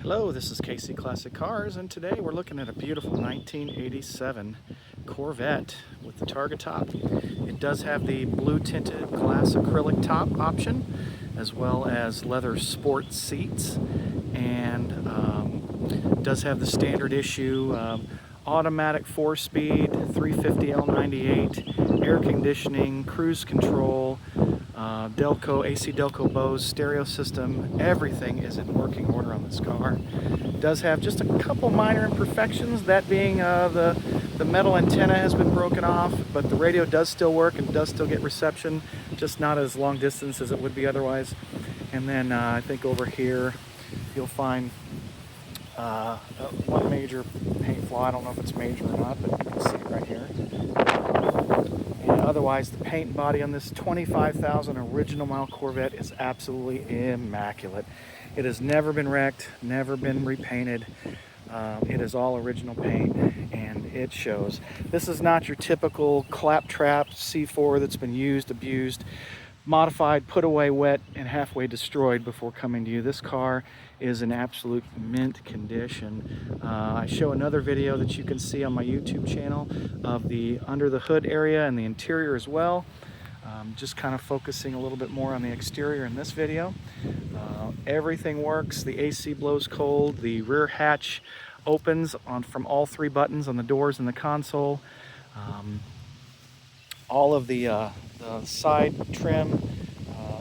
Hello, this is Casey Classic Cars, and today we're looking at a beautiful 1987 Corvette with the targa top. It does have the blue tinted glass acrylic top option, as well as leather sport seats, and does have the standard issue automatic 4-speed 350 L98, air conditioning, cruise control, Delco, AC Delco Bose stereo system. Everything is in working order on this car. It does have just a couple minor imperfections, that being the metal antenna has been broken off, but the radio does still work and does still get reception, just not as long distance as it would be otherwise. And then I think over here you'll find one major paint flaw. I don't know if it's major or not, but you can see it right here. And otherwise, the paint and body on this 25,000 original mile Corvette is absolutely immaculate. It has never been wrecked, never been repainted. It is all original paint, and it shows. This is not your typical claptrap C4 that's been used, abused, modified, put away wet, and halfway destroyed before coming to you. This car is in absolute mint condition. I show another video that you can see on my YouTube channel of the under the hood area and the interior as well. Just kind of focusing a little bit more on the exterior in this video. Everything works. The AC blows cold. The rear hatch opens from all three buttons on the doors and the console. All of the side trim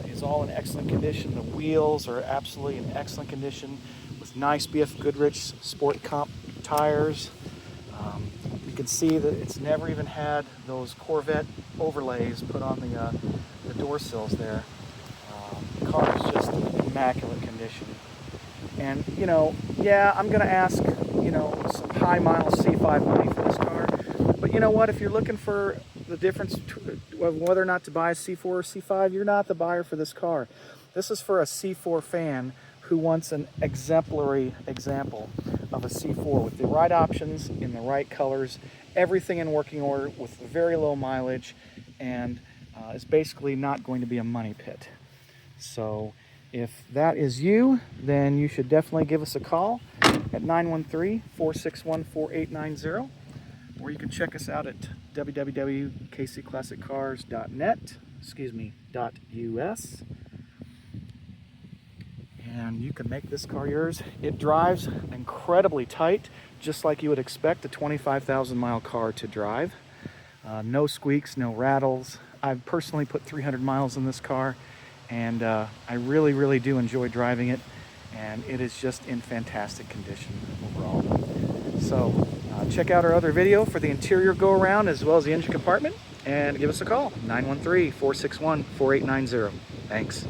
is all in excellent condition. The wheels are absolutely in excellent condition with nice BF Goodrich Sport Comp tires. You can see that it's never even had those Corvette overlays put on the door sills there. The car is just in immaculate condition. And, you know, yeah, I'm going to ask, you know, some high mile C5 money for this car. But you know what? If you're looking for the difference of whether or not to buy a C4 or C5, you're not the buyer for this car. This is for a C4 fan who wants an exemplary example of a C4 with the right options in the right colors, everything in working order with very low mileage, and is basically not going to be a money pit. So if that is you, then you should definitely give us a call at 913-461-4890, or you can check us out at www.kcclassiccars.net, .us. And you can make this car yours. It drives incredibly tight, just like you would expect a 25,000 mile car to drive. No squeaks, no rattles. I've personally put 300 miles in this car, and I really do enjoy driving it, and it is just in fantastic condition overall. So check out our other video for the interior go around as well as the engine compartment, and give us a call, 913-461-4890. Thanks.